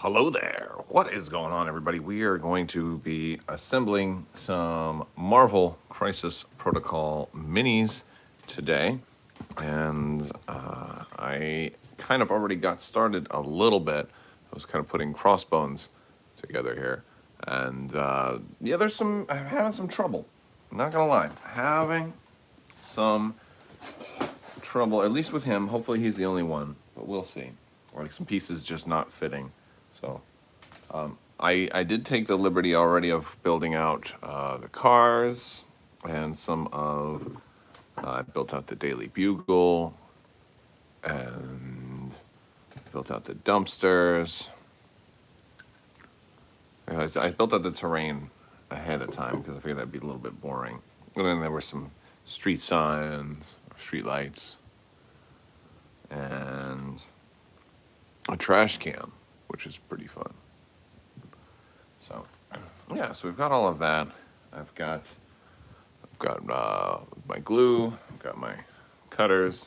Hello there. What is going on, everybody? We are going to be assembling some Marvel Crisis Protocol minis today. And I kind of already got started a little bit. I was kind of putting crossbones together here. And yeah, I'm having some trouble. I'm not going to lie. Having some trouble, at least with him. Hopefully he's the only one, but we'll see. Like some pieces just not fitting. So I did take the liberty already of building out the cars and some of, I built out the Daily Bugle and built out the dumpsters. I built out the terrain ahead of time because I figured that'd be a little bit boring. And then there were some street signs, street lights, and a trash can, which is pretty fun. So, yeah, so we've got all of that. I've got my glue, I've got my cutters.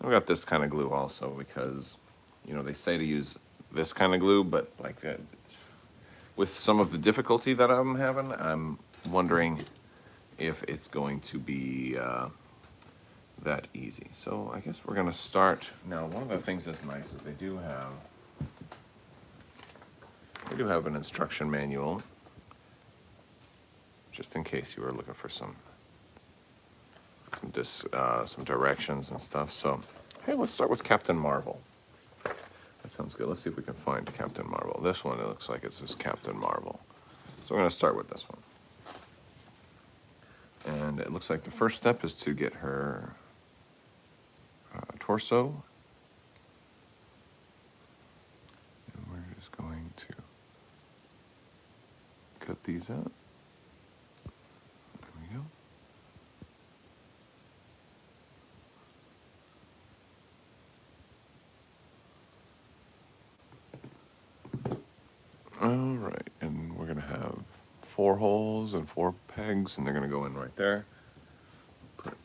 I've got this kind of glue also because, you know, they say to use this kind of glue, but like with some of the difficulty that I'm having, I'm wondering if it's going to be that easy. So I guess we're going to start. Now, one of the things that's nice is they do have an instruction manual, just in case you were looking for some directions and stuff. So, hey, let's start with Captain Marvel. That sounds good. Let's see if we can find Captain Marvel. This one, it looks like it's just Captain Marvel. So we're going to start with this one. And it looks like the first step is to get her torso. And we're just going to cut these out. There we go. All right, and we're gonna have 4 holes and 4 pegs, and they're gonna go in right there. Put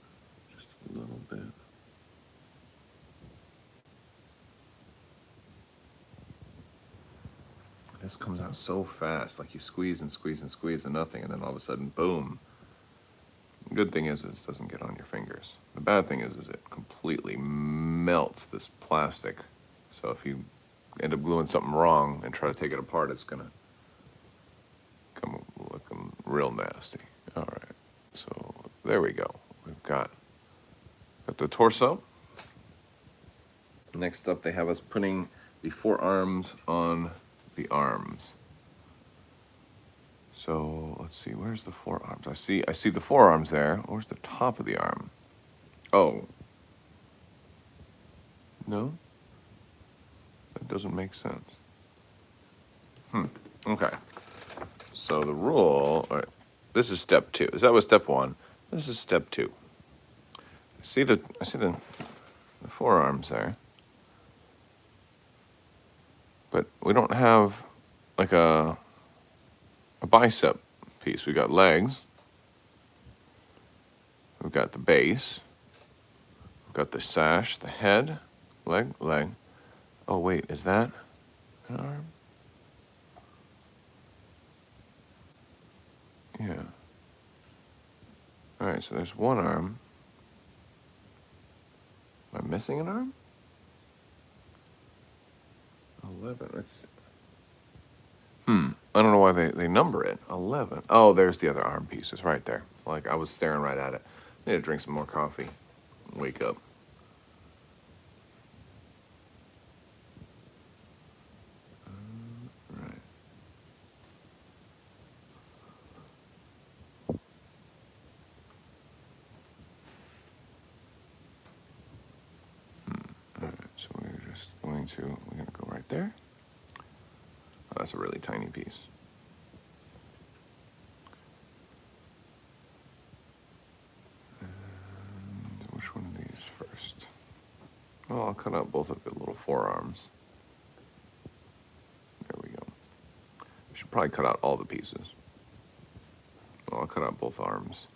just a little bit. This comes out so fast, like you squeeze and squeeze and squeeze and nothing, and then all of a sudden, boom. The good thing is it doesn't get on your fingers. The bad thing is it completely melts this plastic. So if you end up gluing something wrong and try to take it apart, it's gonna come looking real nasty. All right, so there we go. We've got the torso. Next up, they have us putting the forearms on the arms. So let's see, where's the forearms? I see the forearms there. Where's the top of the arm? Oh. No? That doesn't make sense. Okay. So the rule, all right, this is step 2. That was step 1. This is step 2. I see the forearms there. But we don't have like a bicep piece. We got legs. We've got the base. We've got the sash, the head, leg. Oh wait, is that an arm? Yeah. All right, so there's one arm. Am I missing an arm? 11. Let's see. I don't know why they number it. 11. Oh, there's the other arm piece. It's right there. Like, I was staring right at it. I need to drink some more coffee. Wake up. Right. All right, so we're gonna go right there. Oh, that's a really tiny piece. And which one of these first? Well, I'll cut out both of the little forearms. There we go. I should probably cut out all the pieces. Well, I'll cut out both arms.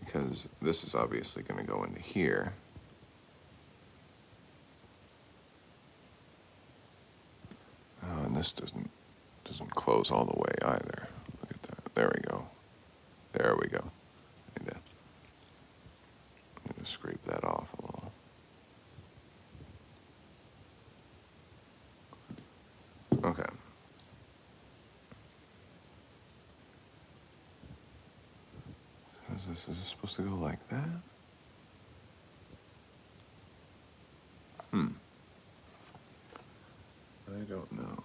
Because this is obviously going to go into here. this doesn't close all the way either. Look at that. There we go. There we go. Need to scrape that off a little. Okay. So is this supposed to go like that? I don't know.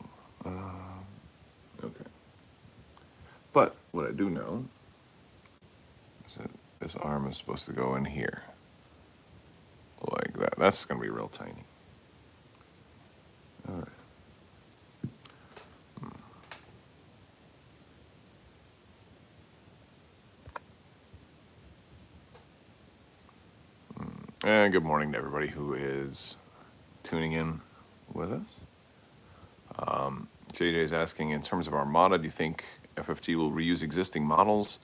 Okay. But what I do know is that this arm is supposed to go in here. Like that. That's going to be real tiny. All right. And good morning to everybody who is tuning in with us. JJ is asking, in terms of Armada, do you think FFG will reuse existing models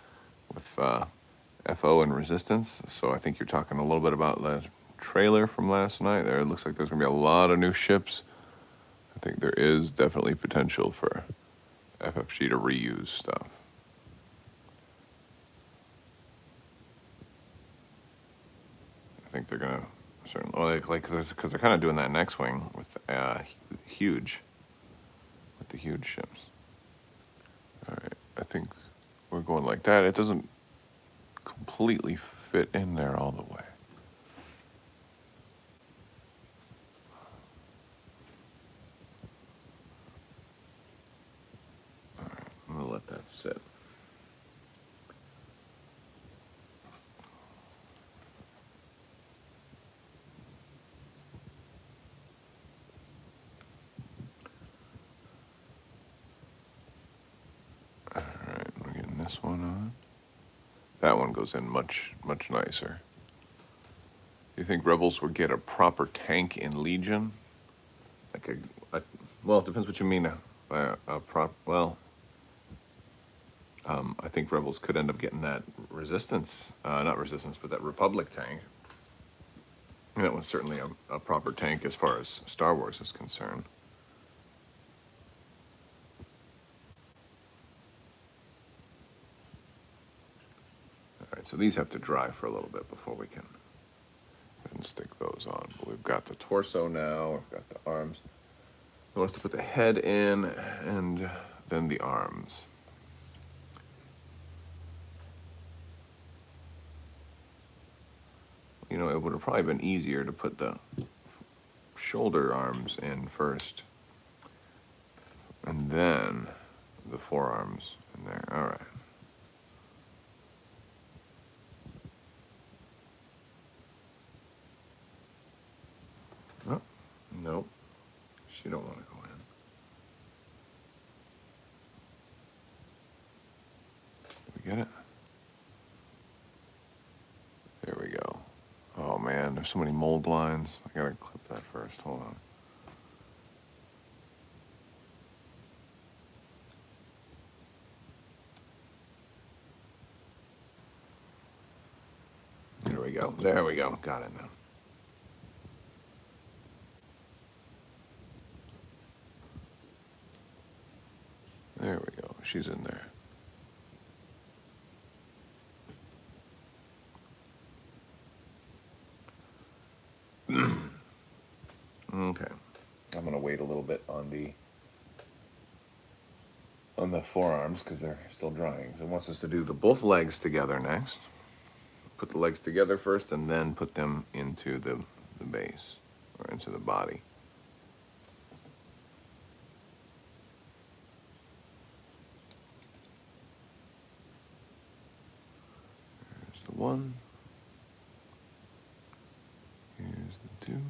with FO and resistance? So I think you're talking a little bit about the trailer from last night. There, it looks like there's going to be a lot of new ships. I think there is definitely potential for FFG to reuse stuff. I think they're going to certainly, because they're kind of doing that next wing with huge. With the huge ships. All right, I think we're going like that. It doesn't completely fit in there all the way. All right, I'm gonna let that sit. This one on. That one goes in much nicer. Do you think Rebels would get a proper tank in Legion? Like well, it depends what you mean by a prop. Well, I think Rebels could end up getting that Resistance, not Resistance, but that Republic tank. And that one's certainly a proper tank as far as Star Wars is concerned. So these have to dry for a little bit before we can stick those on. But we've got the torso now, we've got the arms. We want us to put the head in and then the arms. You know, it would have probably been easier to put the shoulder arms in first and then the forearms in there. All right. Oh, nope. She don't want to go in. Did we get it? There we go. Oh man, there's so many mold lines. I gotta clip that first. Hold on. There we go. There we go. Got it now. There we go. She's in there. Okay. I'm going to wait a little bit on the forearms because they're still drying. So it wants us to do both legs together next. Put the legs together first and then put them into the base or into the body. Here's the one. Here's the two.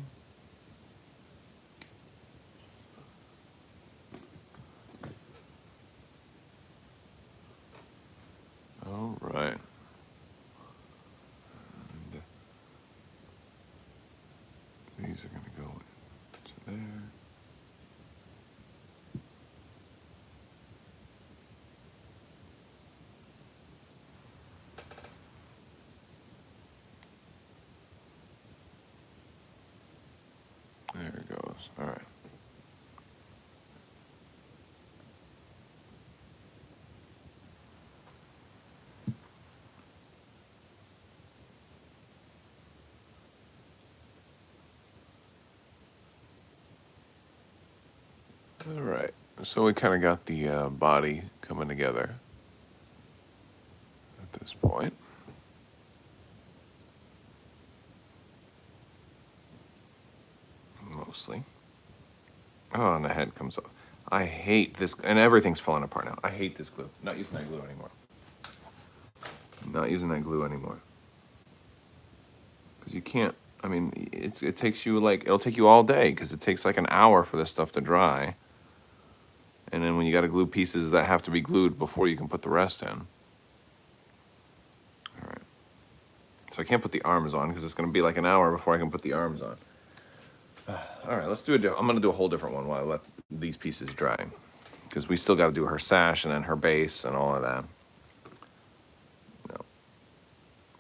All right. And these are going to go in. All right, so we kind of got the body coming together at this point. Mostly. Oh, and the head comes up. I hate this, and everything's falling apart now. I hate this glue. Not using that glue anymore. Not using that glue anymore. Because you can't, I mean, it takes you like, it'll take you all day, because it takes like an hour for this stuff to dry. And then when you got to glue pieces that have to be glued before you can put the rest in. All right. So I can't put the arms on, because it's going to be like an hour before I can put the arms on. All right, let's do it. I'm going to do a whole different one while I let these pieces dry. Because we still got to do her sash and then her base and all of that. No.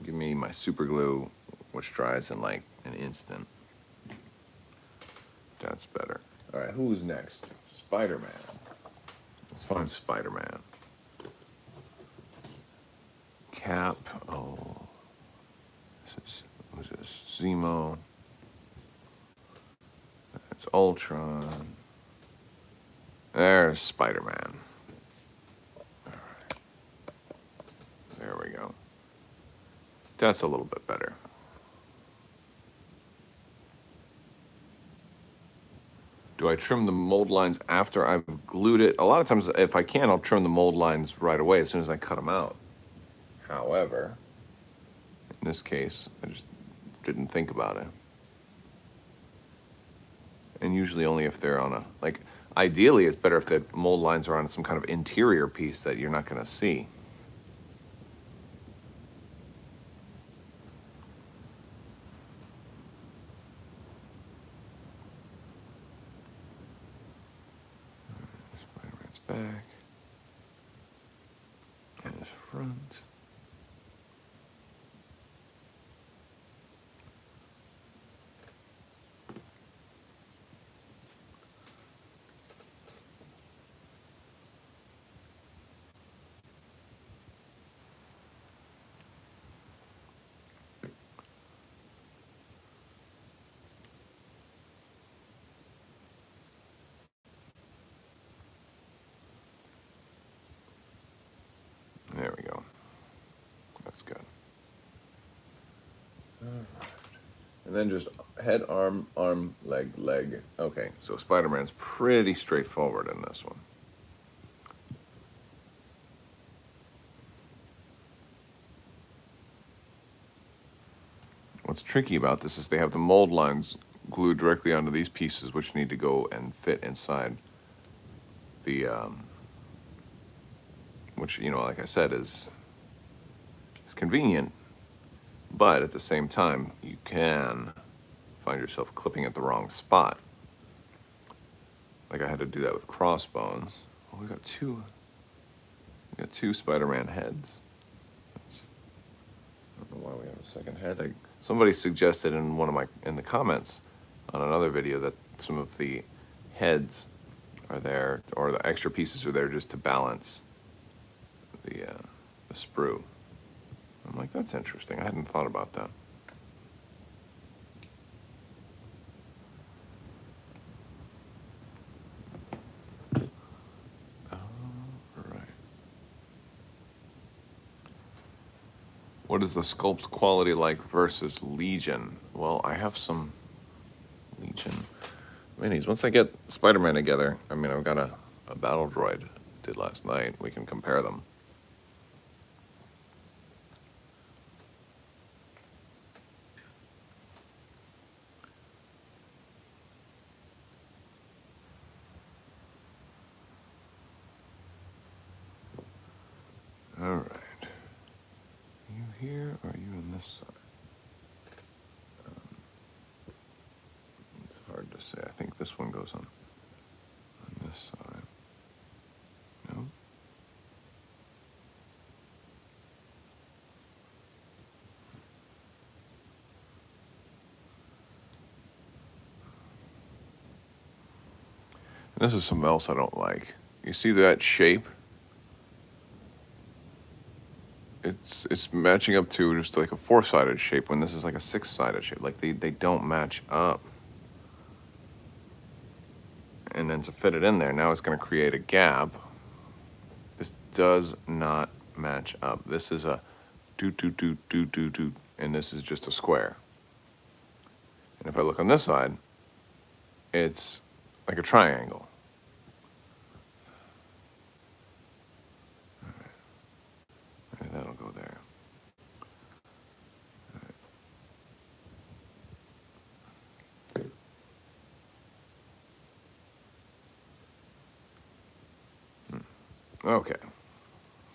Give me my super glue, which dries in like an instant. That's better. All right, who's next? Spider-Man. Let's find Spider-Man. Cap. Oh. Who's this? Zemo. That's Ultron. There's Spider-Man. All right. There we go. That's a little bit better. Do I trim the mold lines after I've glued it? A lot of times, if I can, I'll trim the mold lines right away as soon as I cut them out. However, in this case, I just didn't think about it. And usually only if they're on a, like, ideally it's better if the mold lines are on some kind of interior piece that you're not going to see. Spider-Man's back. And his front. There we go. That's good. All right. And then just head, arm, arm, leg, leg. Okay, so Spider-Man's pretty straightforward in this one. What's tricky about this is they have the mold lines glued directly onto these pieces, which need to go and fit inside the, which, you know, like I said, is convenient, but at the same time, you can find yourself clipping at the wrong spot. Like I had to do that with Crossbones. Oh, we got two Spider-Man heads. I don't know why we have a second head. Somebody suggested in the comments on another video that some of the heads are there, or the extra pieces are there just to balance the sprue. I'm like, that's interesting. I hadn't thought about that. What is the sculpt quality like versus Legion? Well, I have some Legion minis. Once I get Spider-Man together, I mean, I've got a battle droid did last night. We can compare them. All right. Are you here or are you on this side? It's hard to say. I think this one goes on this side. No? This is something else I don't like. You see that shape? It's matching up to just like a 4-sided shape when this is like a 6-sided shape. Like they don't match up. and then to fit it in there, now it's going to create a gap. This does not match up. This is a do, and this is just a square. And if I look on this side, it's like a triangle. Maybe that'll go there. Okay,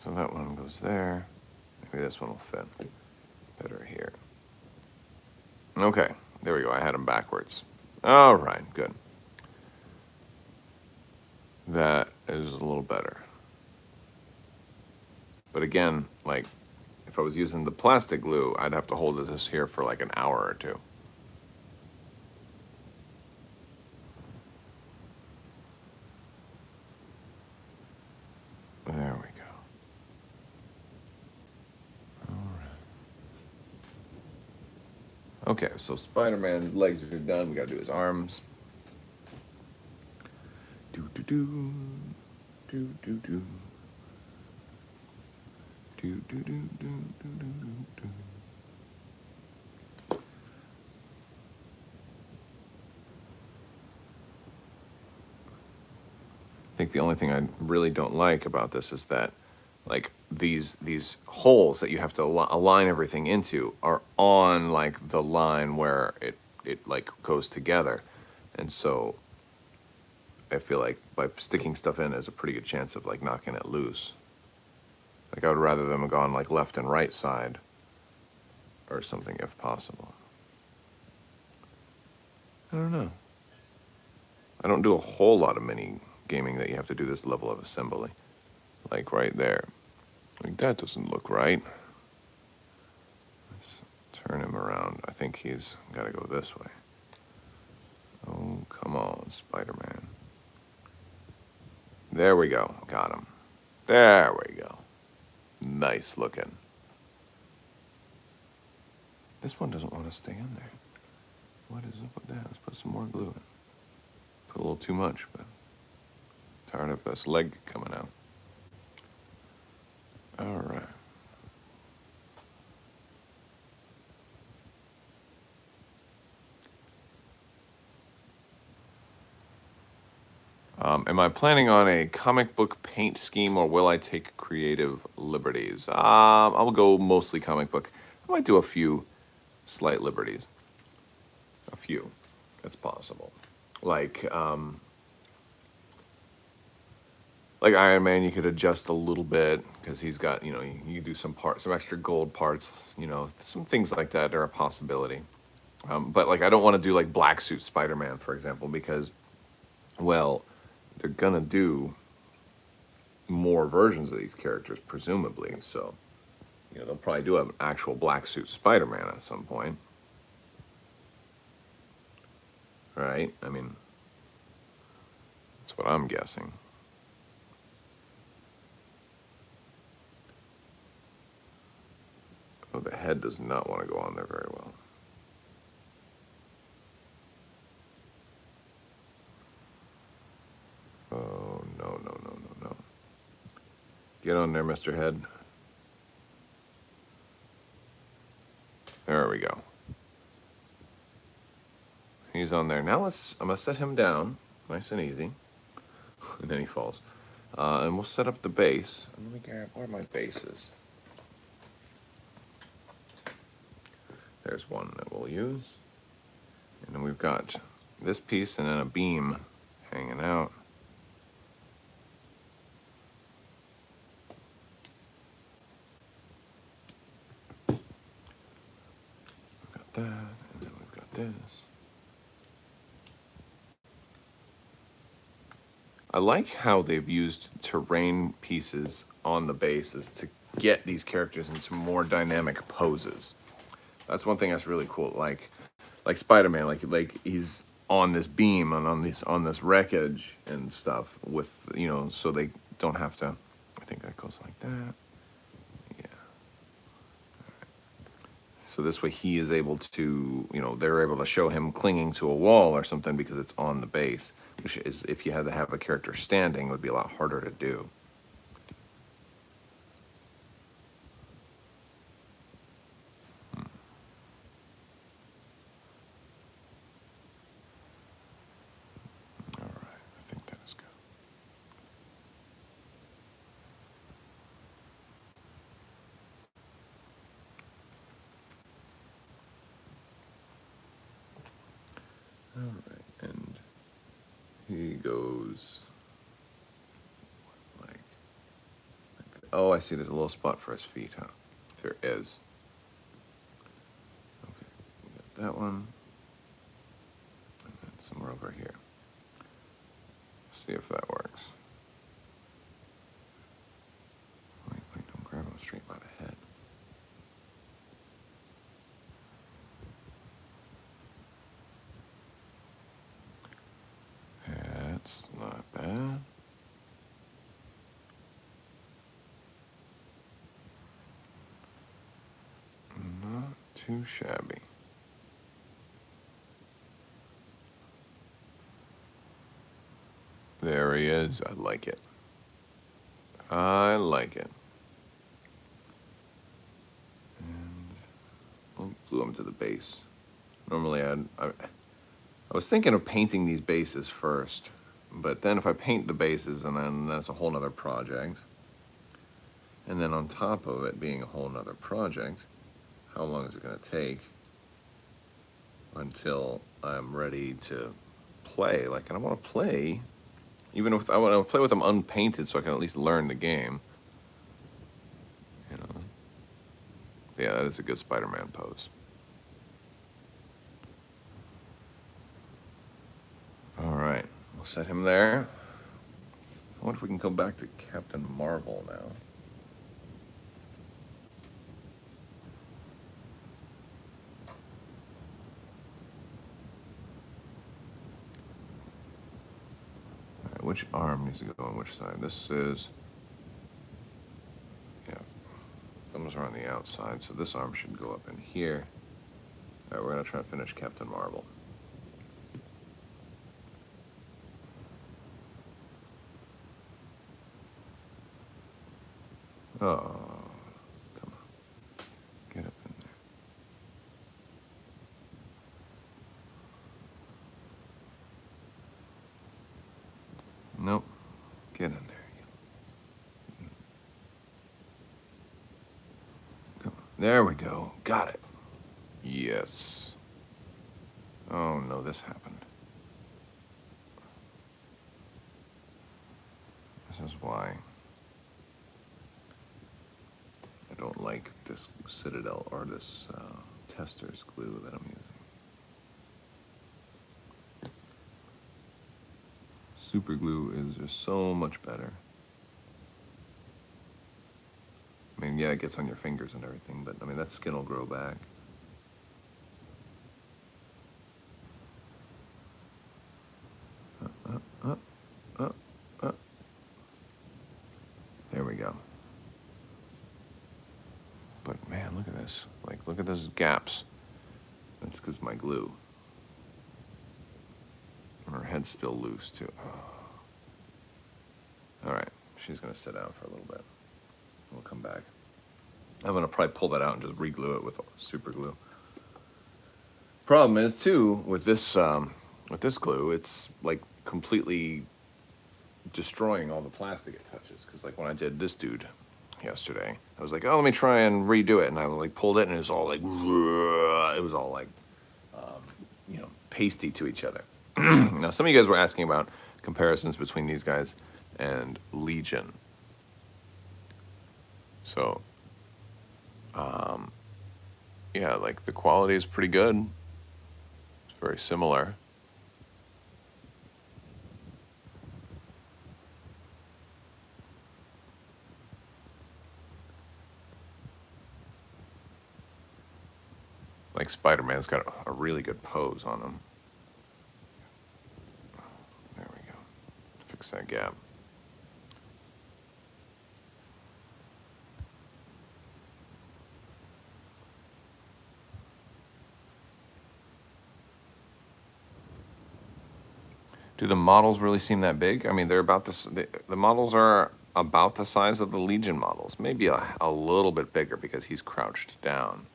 so that one goes there. Maybe this one will fit better here. Okay, there we go. I had them backwards. All right, good. That is a little better. But again, like, if I was using the plastic glue, I'd have to hold this here for like an hour or two. There we go. All right. Okay, so Spider-Man's legs are done. We gotta do his arms. Do do do do do do do do do do do do. I think the only thing I really don't like about this is that, like, these holes that you have to align everything into are on like the line where it like goes together, and so I feel like by sticking stuff in, there's a pretty good chance of like knocking it loose. Like I would rather them go on like left and right side or something if possible. I don't know. I don't do a whole lot of mini gaming that you have to do this level of assembly. Like right there. Like that doesn't look right. Let's turn him around. I think he's got to go this way. Oh, come on, Spider-Man. There we go. Got him. There we go. Nice looking. This one doesn't want to stay in there. What is up with that? Let's put some more glue in. Put a little too much, but tired of this leg coming out. All right. Am I planning on a comic book paint scheme, or will I take creative liberties? I'll go mostly comic book. I might do a few slight liberties. A few. That's possible. Like Iron Man, you could adjust a little bit because he's got, you know, you do some extra gold parts, you know, some things like that are a possibility. But like, I don't want to do like black suit Spider-Man, for example, because, well, they're gonna do more versions of these characters, presumably. So, you know, they'll probably do an actual black suit Spider-Man at some point, right? I mean, that's what I'm guessing. Oh, the head does not want to go on there very well. Oh, no, no, no, no, no. Get on there, Mr. Head. There we go. He's on there. Now I'm gonna set him down, nice and easy. And then he falls. And we'll set up the base. Let me grab where my base is. There's one that we'll use. And then we've got this piece and then a beam hanging out. We've got that, and then we've got this. I like how they've used terrain pieces on the bases to get these characters into more dynamic poses. That's one thing that's really cool. Like Spider-Man, like he's on this beam and on this wreckage and stuff with, you know, so they don't have to. I think that goes like that. Yeah. So this way he is able to, you know, they're able to show him clinging to a wall or something because it's on the base, which is, if you had to have a character standing, would be a lot harder to do. All right, I think that is good. All right, and he goes like, oh, I see. There's a little spot for his feet, huh? There is. Okay, we got that one, and then somewhere over here. See if that works. Wait, don't grab him straight by the head. That's not bad. Not too shabby. There he is. I like it. I like it. And we'll glue him to the base. Normally I was thinking of painting these bases first, but then if I paint the bases, and then that's a whole nother project. And then on top of it being a whole nother project, how long is it going to take until I'm ready to play? Like, and I want to play, even if I want to play with them unpainted, so I can at least learn the game. You know, yeah, that is a good Spider-Man pose. All right, we'll set him there. I wonder if we can come back to Captain Marvel now. All right, which arm needs to go on which side? This is, yeah, thumbs are on the outside, so this arm should go up in here. All right, we're gonna try to finish Captain Marvel. Oh, come on. Get up in there. Nope. Get in there. Come on. There we go. Got it. Yes. Oh no, this happened. This is why I don't like this Citadel or this Tester's glue that I'm using. Super glue is just so much better. I mean, yeah, it gets on your fingers and everything, but I mean, that skin will grow back. There we go. But man, look at this. Like, look at those gaps. That's because my glue. And her head's still loose, too. All right, she's gonna sit down for a little bit. We'll come back. I'm gonna probably pull that out and just re-glue it with super glue. Problem is, too, with this glue, it's like completely destroying all the plastic it touches. Because like when I did this dude yesterday, I was like, oh, let me try and redo it, and I like pulled it, and it was all like, it was all like, you know, pasty to each other. Now, some of you guys were asking about comparisons between these guys and Legion. So, yeah, like the quality is pretty good. It's very similar. Like Spider-Man's got a really good pose on him. There we go. Fix that gap. Do the models really seem that big? I mean, they're about this. The models are about the size of the Legion models, maybe a little bit bigger because he's crouched down.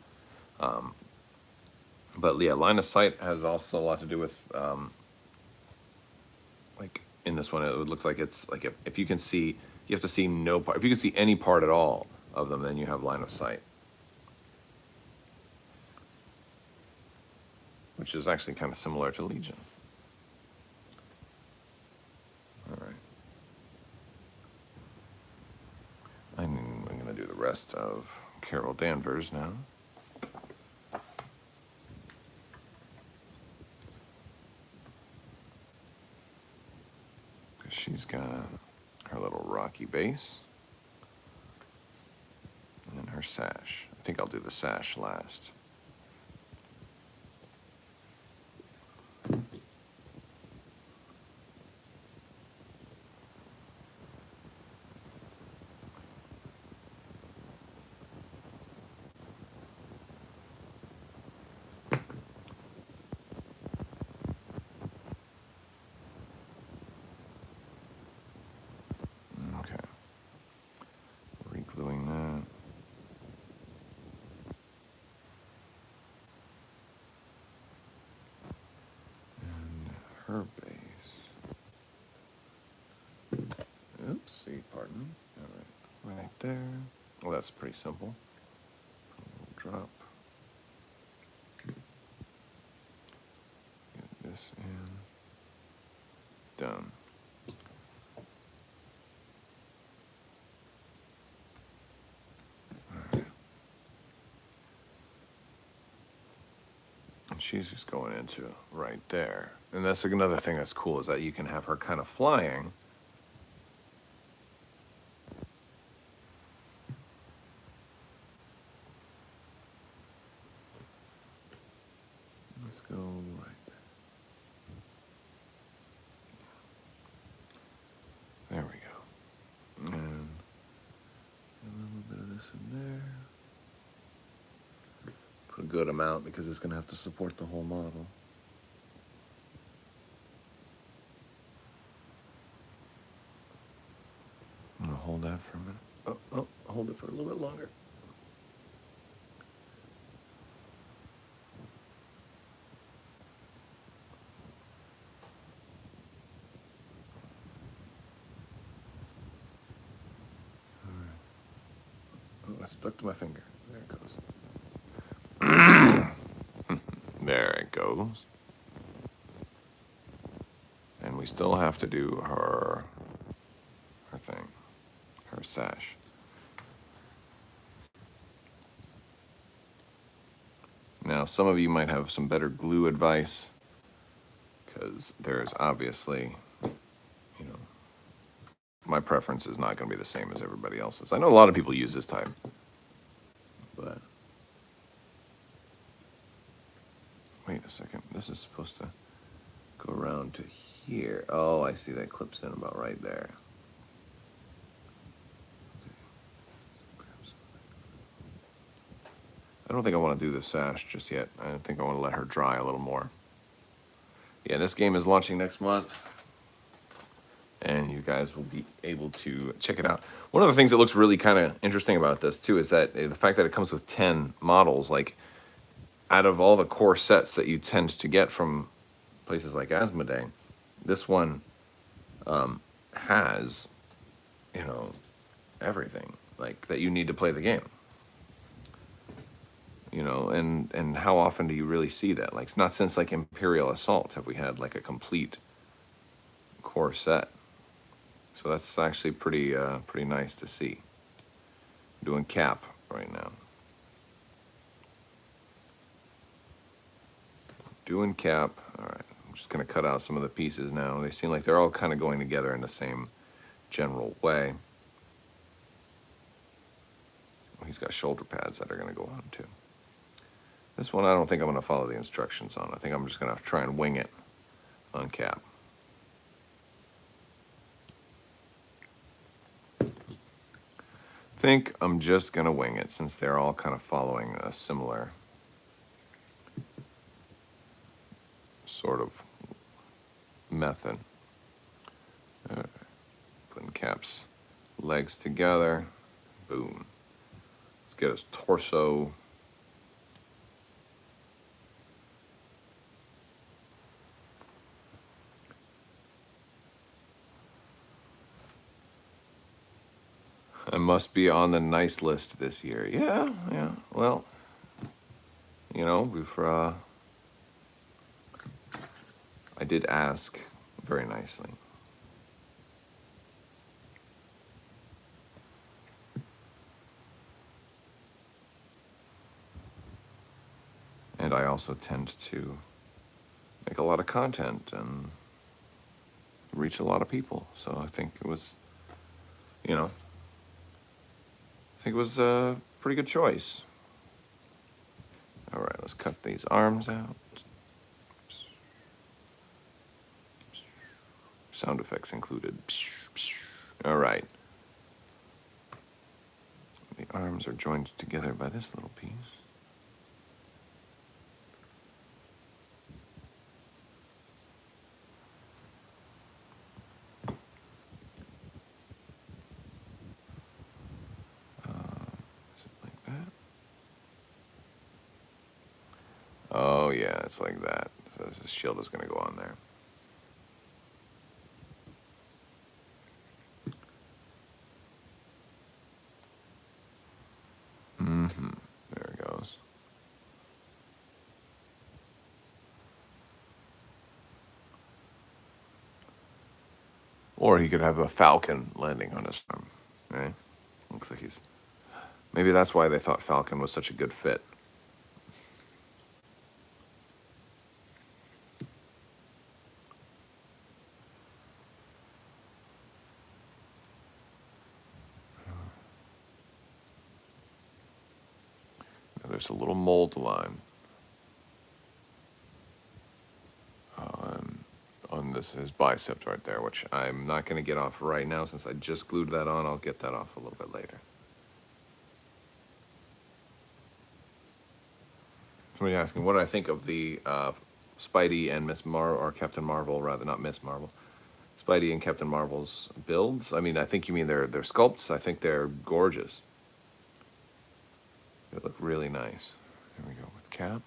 But yeah, line of sight has also a lot to do with, like in this one, it would look like it's like if you can see, you have to see no part. If you can see any part at all of them, then you have line of sight, which is actually kind of similar to Legion. All right. I'm going to do the rest of Carol Danvers now. She's got her little rocky base and then her sash. I think I'll do the sash last. Okay. Re-gluing that. Her base. Oops, pardon. All right, right there. Well, that's pretty simple. Drop. Get this in. Done. All right. And she's just going into right there. And that's another thing that's cool is that you can have her kind of flying. Let's go right there. There we go. And a little bit of this in there. Put a good amount because it's going to have to support the whole model. I'm going to hold that for a minute. Oh, hold it for a little bit longer. Oh, I stuck to my finger. There it goes. There it goes. And we still have to do her thing, her sash. Now, some of you might have some better glue advice because there's obviously, you know, my preference is not going to be the same as everybody else's. I know a lot of people use this type, but wait a second. This is supposed to go around to here. Oh, I see that clips in about right there. I don't think I want to do the sash just yet. I think I want to let her dry a little more. Yeah, this game is launching next month, and you guys will be able to check it out. One of the things that looks really kind of interesting about this, too, is that the fact that it comes with 10 models. Like, out of all the core sets that you tend to get from places like Asmodee, this one has, you know, everything, like, that you need to play the game. You know, and how often do you really see that? Like, it's not since like Imperial Assault have we had like a complete core set. So that's actually pretty nice to see. I'm doing cap right now. Doing cap. All right, I'm just gonna cut out some of the pieces now. They seem like they're all kind of going together in the same general way. He's got shoulder pads that are gonna go on too. This one I don't think I'm going to follow the instructions on. I think I'm just going to try and wing it on cap. I think I'm just going to wing it since they're all kind of following a similar sort of method. Cap's legs together. Boom. Let's get his torso. I must be on the nice list this year. Yeah. Well, you know, I did ask very nicely. And I also tend to make a lot of content and reach a lot of people. So I think it was, you know, I think it was a pretty good choice. All right, let's cut these arms out. Sound effects included. All right. The arms are joined together by this little piece. Is it like that? Oh yeah, it's like that. So this shield is going to go on there. There it goes. Or he could have a falcon landing on his arm, right? Looks like he's... Maybe that's why they thought falcon was such a good fit. Now there's a little mold line on this, his bicep right there, which I'm not going to get off right now since I just glued that on. I'll get that off a little bit later. Somebody asking, what do I think of the Spidey and or Captain Marvel, rather, not Miss Marvel. Spidey and Captain Marvel's builds? I mean, I think you mean their sculpts. I think they're gorgeous. They look really nice. Here we go with Cap.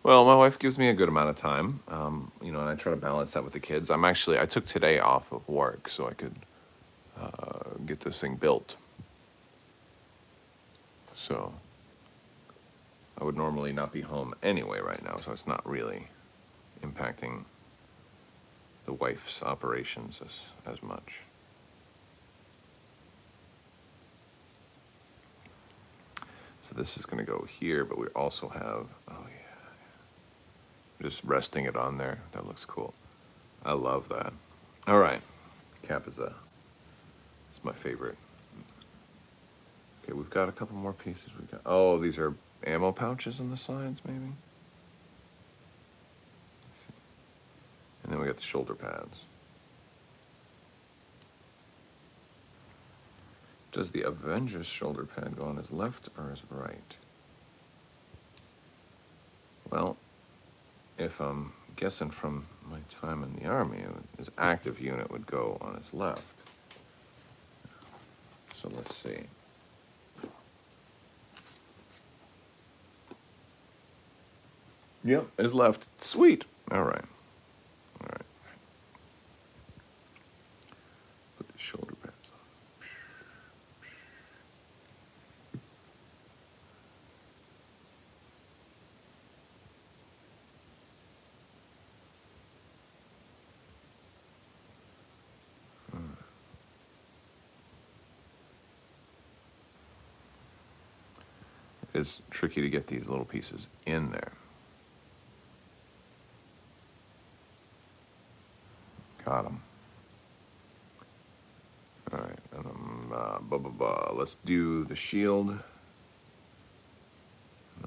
Well, my wife gives me a good amount of time, you know, and I try to balance that with the kids. I took today off of work so I could get this thing built. So I would normally not be home anyway right now, so it's not really impacting the wife's operations as much. So this is going to go here, but we also have, oh yeah, just resting it on there. That looks cool. I love that. All right, Cap it's my favorite. Okay, we've got a couple more pieces. Oh, these are ammo pouches on the sides, maybe. Let's see. And then we got the shoulder pads. Does the Avenger shoulder pad go on his left or his right? Well, if I'm guessing from my time in the Army, his active unit would go on his left. So let's see. Yep, his left. Sweet. All right. All right. Put the shoulder pads on. It's tricky to get these little pieces in there. Got them. All right, and let's do the shield. I'm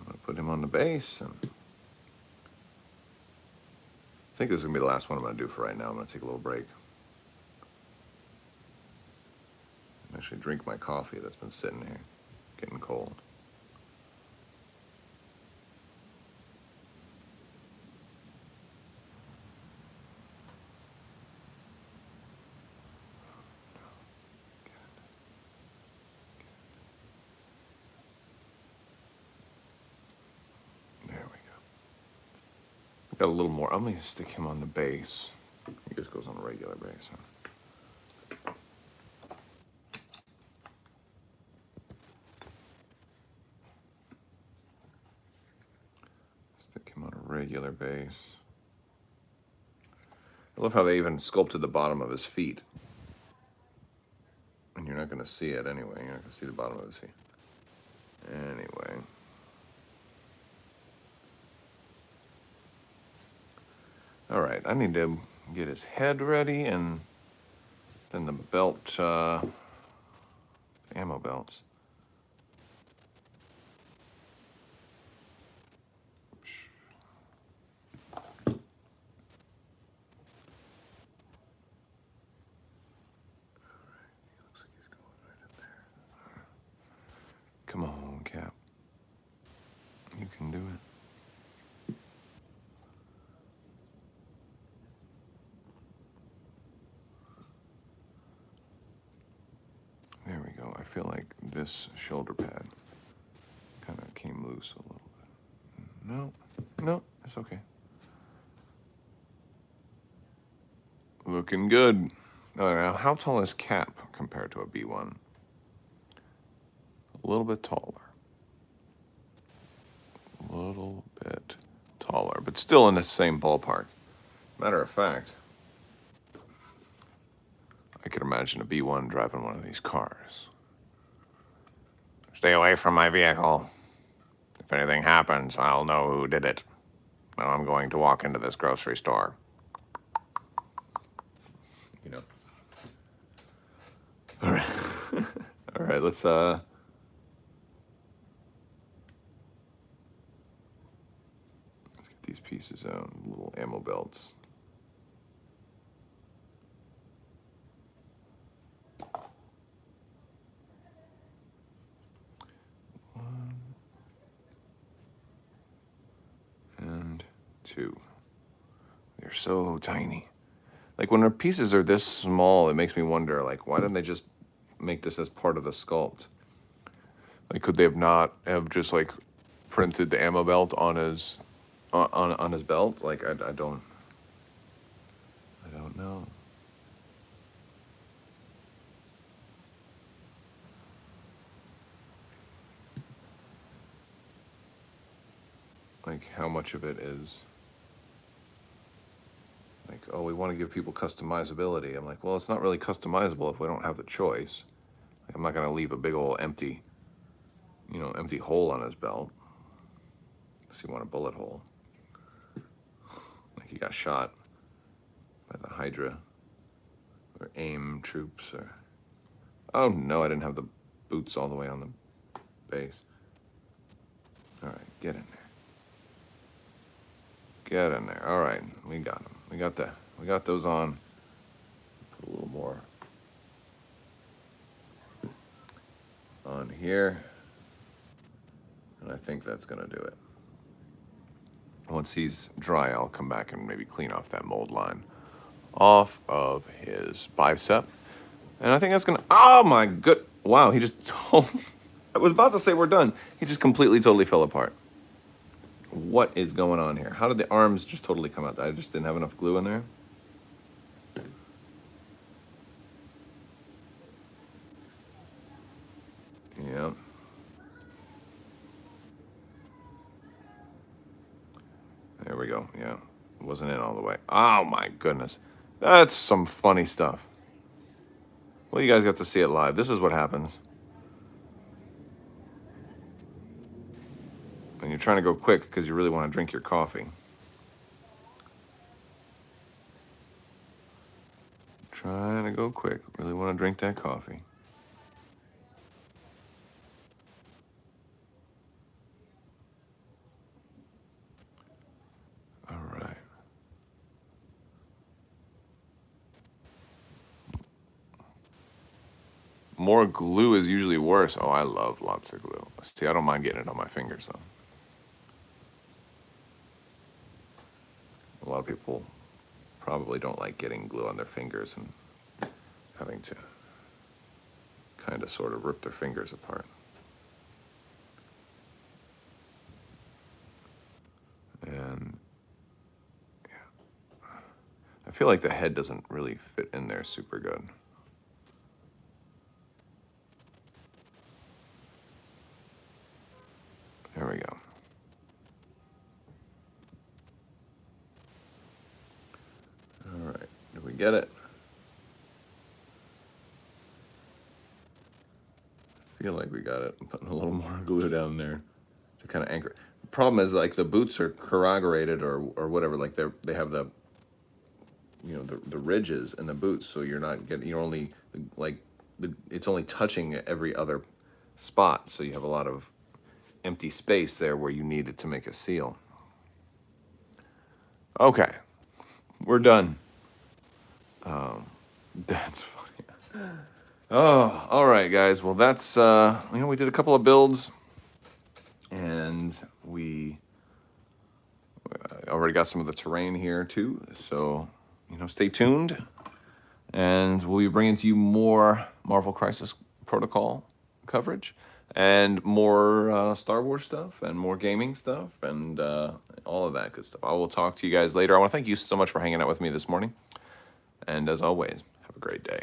gonna put him on the base, and I think this is gonna be the last one I'm gonna do for right now. I'm gonna take a little break. Actually drink my coffee that's been sitting here, getting cold. Got a little more. I'm going to stick him on the base. He just goes on a regular base. Huh? Stick him on a regular base. I love how they even sculpted the bottom of his feet. And you're not going to see it anyway. You're not going to see the bottom of his feet. Anyway. All right, I need to get his head ready and then the belt, ammo belts. Come on, Cap. You can do it. There we go. I feel like this shoulder pad kind of came loose a little bit. No, it's okay. Looking good. All right, now how tall is Cap compared to a B1? A little bit taller. A little bit taller, but still in the same ballpark. Matter of fact, I could imagine a B1 driving one of these cars. Stay away from my vehicle. If anything happens, I'll know who did it. Now I'm going to walk into this grocery store. You know. All right. All right, let's get these pieces out, little ammo belts. One and two. They're so tiny. Like when the pieces are this small, it makes me wonder, like, why didn't they just make this as part of the sculpt? Like, could they have not have just like printed the ammo belt on his on his belt? Like, I don't know. Like, how much of it is like, oh, we want to give people customizability. I'm like, well, it's not really customizable if we don't have the choice. Like, I'm not going to leave a big old empty hole on his belt. Unless you want a bullet hole. Like he got shot by the Hydra or AIM troops or... Oh, no, I didn't have the boots all the way on the base. All right, get in there. Get in there. All right, we got them. We got those on. Put a little more on here. And I think that's gonna do it. Once he's dry, I'll come back and maybe clean off that mold line off of his bicep. And I think that's gonna, oh my good, wow, he just, I was about to say we're done. He just completely, totally fell apart. What is going on here? How did the arms just totally come out? I just didn't have enough glue in there. Yep. There we go, yeah. It wasn't in all the way. Oh my goodness. That's some funny stuff. Well, you guys got to see it live. This is what happens. And you're trying to go quick because you really want to drink your coffee. Trying to go quick. Really want to drink that coffee. All right. More glue is usually worse. Oh, I love lots of glue. See, I don't mind getting it on my fingers, though. A lot of people probably don't like getting glue on their fingers and having to kind of sort of rip their fingers apart. And feel like the head doesn't really fit in there super good. There we go. All right, did we get it? I feel like we got it. I'm putting a little more glue down there to kind of anchor. The problem is like the boots are corrugated or whatever. Like they have the, you know, the ridges in the boots, so you're not getting, you're only like it's only touching every other spot, so you have a lot of empty space there where you need it to make a seal. Okay, we're done. That's funny. Oh, all right, guys. Well, that's you know, we did a couple of builds, and we already got some of the terrain here too. So, you know, stay tuned, and we'll be bringing to you more Marvel Crisis Protocol coverage, and more Star Wars stuff, and more gaming stuff, and all of that good stuff. I will talk to you guys later. I want to thank you so much for hanging out with me this morning, and as always, have a great day.